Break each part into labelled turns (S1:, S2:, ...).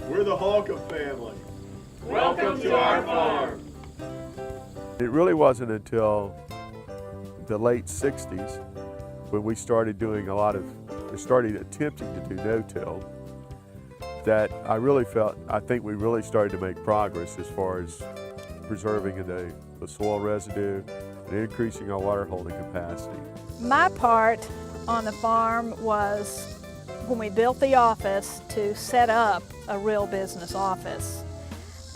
S1: We're the Halcomb family.
S2: Welcome to our farm.
S1: It really wasn't until the late 60s when we started doing attempting to do no-till that I think we really started to make progress as far as preserving the soil residue and increasing our water holding capacity.
S3: My part on the farm was when we built the office to set up a real business office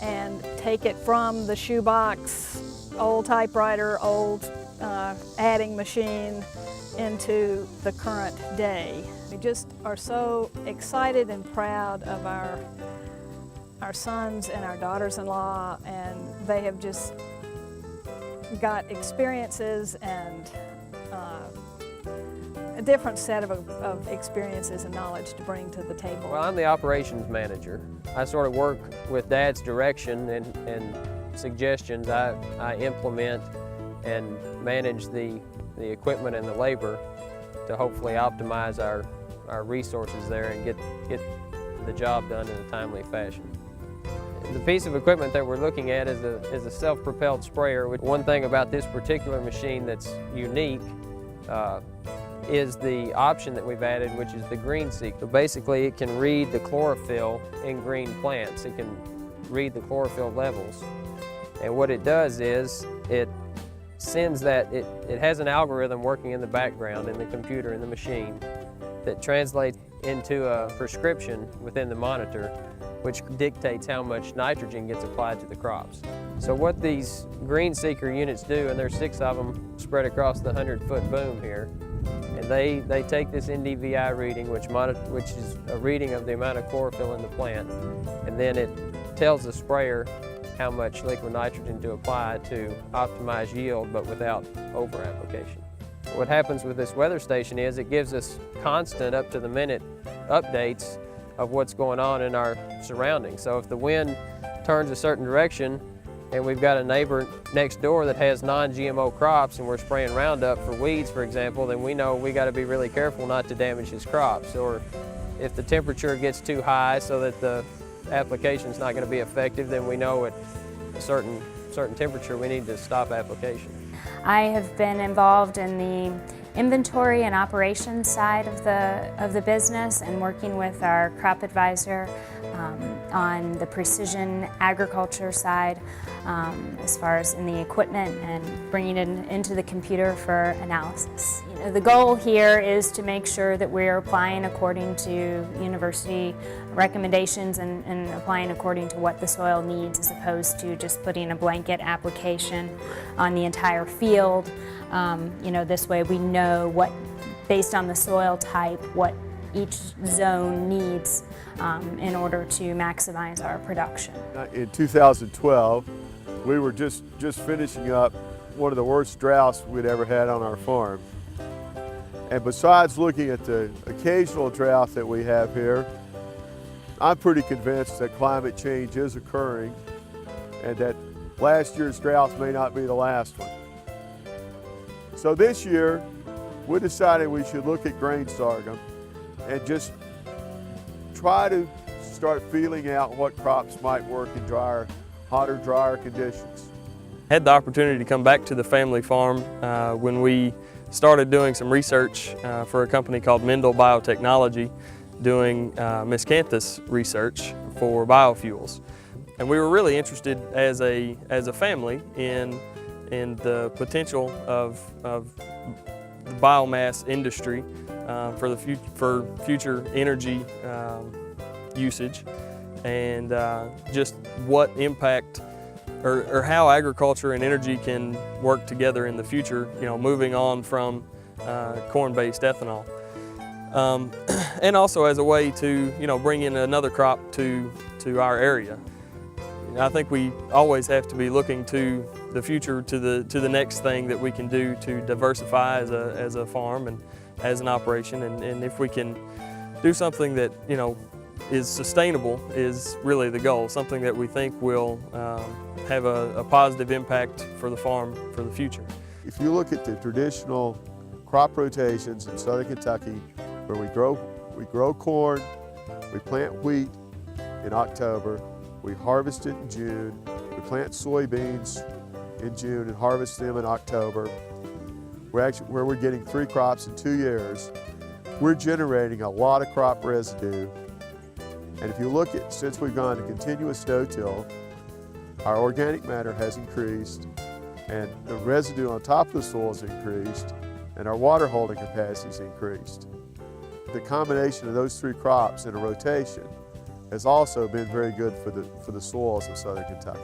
S3: and take it from the shoebox, old typewriter, old adding machine into the current day. We just are so excited and proud of our sons and our daughters-in-law, and they have just got experiences and a different set of experiences and knowledge to bring to the table.
S4: Well, I'm the operations manager. I sort of work with Dad's direction and suggestions. I implement and manage the equipment and the labor to hopefully optimize our resources there and get the job done in a timely fashion. The piece of equipment that we're looking at is a self-propelled sprayer. One thing about this particular machine that's unique is the option that we've added, which is the green seek. So basically it can read the chlorophyll in green plants. It can read the chlorophyll levels. And what it does is it sends that, it has an algorithm working in the background in the computer, in the machine, that translates into a prescription within the monitor, which dictates how much nitrogen gets applied to the crops. So what these green seeker units do, and there's 6 of them spread across the 100-foot boom here, and they take this NDVI reading, which is a reading of the amount of chlorophyll in the plant, and then it tells the sprayer how much liquid nitrogen to apply to optimize yield, but without over-application. What happens with this weather station is it gives us constant, up-to-the-minute updates of what's going on in our surroundings. So if the wind turns a certain direction and we've got a neighbor next door that has non-GMO crops and we're spraying Roundup for weeds, for example, then we know we got to be really careful not to damage his crops. Or if the temperature gets too high so that the application's not going to be effective, then we know at a certain temperature we need to stop application.
S5: I have been involved in the inventory and operations side of the business and working with our crop advisor on the precision agriculture side as far as in the equipment and bringing it into the computer for analysis. You know, the goal here is to make sure that we're applying according to university recommendations and applying according to what the soil needs, as opposed to just putting a blanket application on the entire field. You know, this way we know what, based on the soil type, what each zone needs in order to maximize our production.
S1: In 2012, we were just finishing up one of the worst droughts we'd ever had on our farm. And besides looking at the occasional drought that we have here, I'm pretty convinced that climate change is occurring and that last year's drought may not be the last one. So this year, we decided we should look at grain sorghum and just try to start feeling out what crops might work in hotter, drier conditions.
S6: I had the opportunity to come back to the family farm when we started doing some research for a company called Mendel Biotechnology, doing miscanthus research for biofuels. And we were really interested as a family in the potential of the biomass industry for future energy usage, and just what impact or how agriculture and energy can work together in the future, you know, moving on from corn-based ethanol. And also as a way to, you know, bring in another crop to our area. I think we always have to be looking to the future, to the next thing that we can do to diversify as a farm and as an operation, and if we can do something that, you know, is sustainable is really the goal, something that we think will have a positive impact for the farm for the future.
S1: If you look at the traditional crop rotations in southern Kentucky, where we grow corn, we plant wheat, in October. We harvest it in June. We plant soybeans in June and harvest them in October. Where we're getting 3 crops in 2 years, we're generating a lot of crop residue. And if you look at, since we've gone to continuous no-till, our organic matter has increased, and the residue on top of the soil has increased, and our water holding capacity has increased. The combination of those 3 crops in a rotation has also been very good for the soils of southern Kentucky.